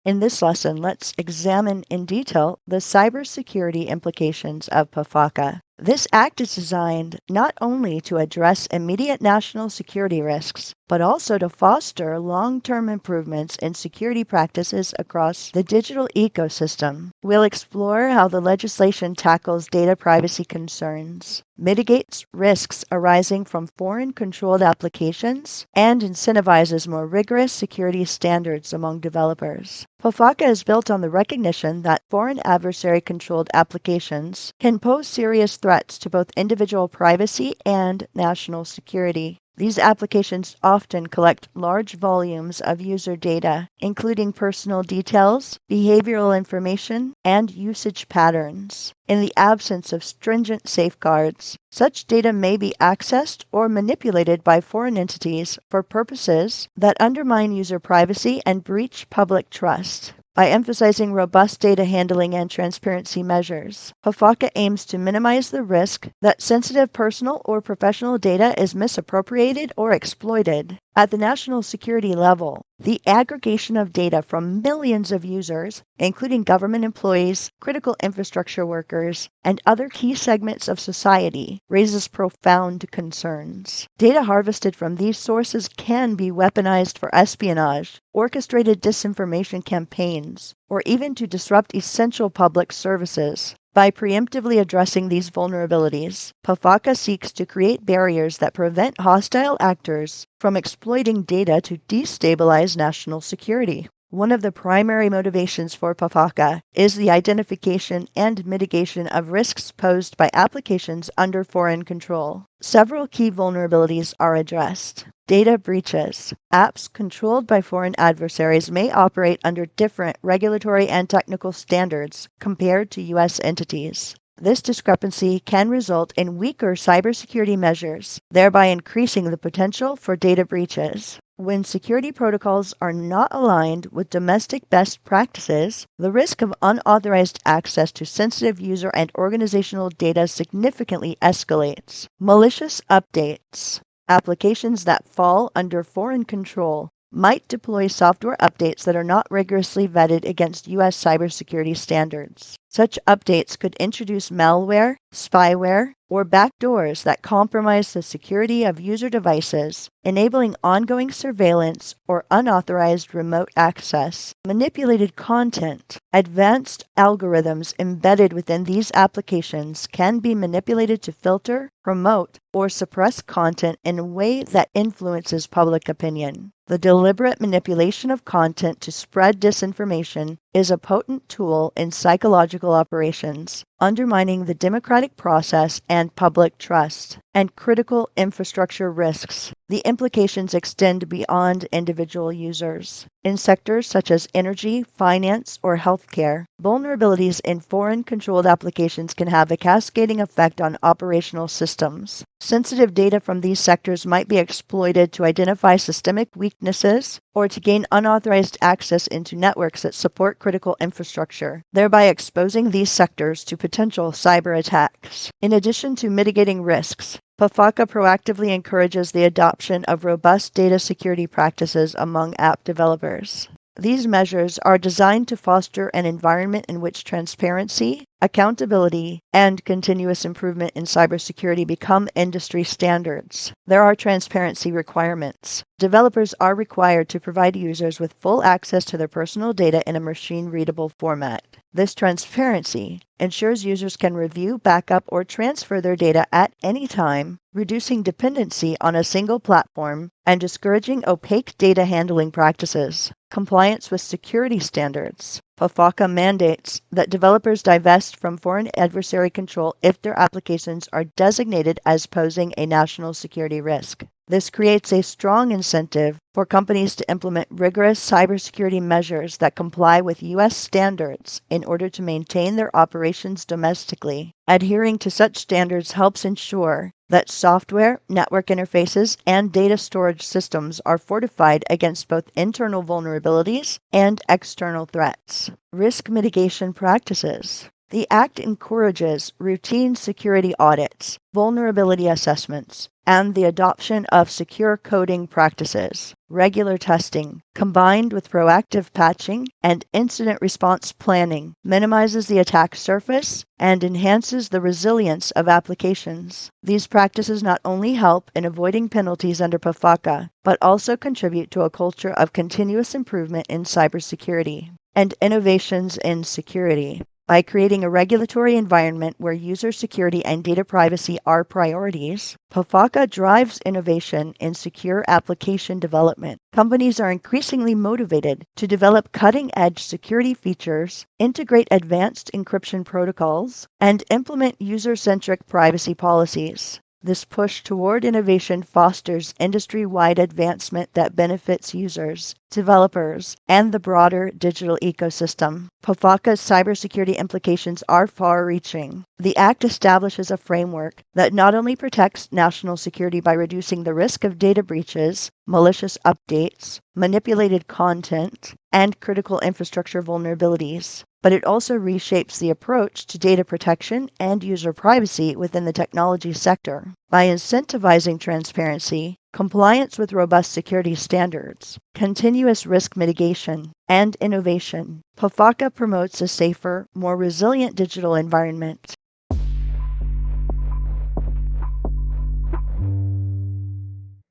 In this lesson, let's examine in detail the cybersecurity implications of PAFACA. This act is designed not only to address immediate national security risks, but also to foster long-term improvements in security practices across the digital ecosystem. We'll explore how the legislation tackles data privacy concerns, mitigates risks arising from foreign-controlled applications, and incentivizes more rigorous security standards among developers. PAFACA is built on the recognition that foreign adversary-controlled applications can pose serious threats to both individual privacy and national security. These applications often collect large volumes of user data, including personal details, behavioral information, and usage patterns. In the absence of stringent safeguards, such data may be accessed or manipulated by foreign entities for purposes that undermine user privacy and breach public trust. By emphasizing robust data handling and transparency measures, PAFACA aims to minimize the risk that sensitive personal or professional data is misappropriated or exploited. At the national security level, the aggregation of data from millions of users, including government employees, critical infrastructure workers, and other key segments of society, raises profound concerns. Data harvested from these sources can be weaponized for espionage, orchestrated disinformation campaigns, or even to disrupt essential public services. By preemptively addressing these vulnerabilities, PAFACA seeks to create barriers that prevent hostile actors from exploiting data to destabilize national security. One of the primary motivations for PAFACA is the identification and mitigation of risks posed by applications under foreign control. Several key vulnerabilities are addressed. Data breaches. Apps controlled by foreign adversaries may operate under different regulatory and technical standards compared to U.S. entities. This discrepancy can result in weaker cybersecurity measures, thereby increasing the potential for data breaches. When security protocols are not aligned with domestic best practices, the risk of unauthorized access to sensitive user and organizational data significantly escalates. Malicious updates. Applications that fall under foreign control might deploy software updates that are not rigorously vetted against U.S. cybersecurity standards. Such updates could introduce malware, spyware, or backdoors that compromise the security of user devices, enabling ongoing surveillance or unauthorized remote access. Manipulated content. Advanced algorithms embedded within these applications can be manipulated to filter, promote, or suppress content in a way that influences public opinion. The deliberate manipulation of content to spread disinformation is a potent tool in psychological operations, undermining the democratic process and public trust. And critical infrastructure risks. The implications extend beyond individual users. In sectors such as energy, finance, or healthcare, vulnerabilities in foreign-controlled applications can have a cascading effect on operational systems. Sensitive data from these sectors might be exploited to identify systemic weaknesses or to gain unauthorized access into networks that support critical infrastructure, thereby exposing these sectors to potential cyber attacks. In addition to mitigating risks, PAFACA proactively encourages the adoption of robust data security practices among app developers. These measures are designed to foster an environment in which transparency, accountability, and continuous improvement in cybersecurity become industry standards. There are transparency requirements. Developers are required to provide users with full access to their personal data in a machine-readable format. This transparency ensures users can review, backup, or transfer their data at any time, reducing dependency on a single platform and discouraging opaque data handling practices. Compliance with security standards. PAFACA mandates that developers divest from foreign adversary control if their applications are designated as posing a national security risk. This creates a strong incentive for companies to implement rigorous cybersecurity measures that comply with U.S. standards in order to maintain their operations domestically. Adhering to such standards helps ensure that software, network interfaces, and data storage systems are fortified against both internal vulnerabilities and external threats. Risk mitigation practices. The Act encourages routine security audits, vulnerability assessments, and the adoption of secure coding practices. Regular testing, combined with proactive patching and incident response planning, minimizes the attack surface and enhances the resilience of applications. These practices not only help in avoiding penalties under PAFACA, but also contribute to a culture of continuous improvement in cybersecurity and innovations in security. By creating a regulatory environment where user security and data privacy are priorities, PAFACA drives innovation in secure application development. Companies are increasingly motivated to develop cutting-edge security features, integrate advanced encryption protocols, and implement user-centric privacy policies. This push toward innovation fosters industry-wide advancement that benefits users, developers, and the broader digital ecosystem. PAFACA's cybersecurity implications are far-reaching. The Act establishes a framework that not only protects national security by reducing the risk of data breaches, malicious updates, manipulated content, and critical infrastructure vulnerabilities, but it also reshapes the approach to data protection and user privacy within the technology sector. By incentivizing transparency, compliance with robust security standards, continuous risk mitigation, and innovation, PAFACA promotes a safer, more resilient digital environment.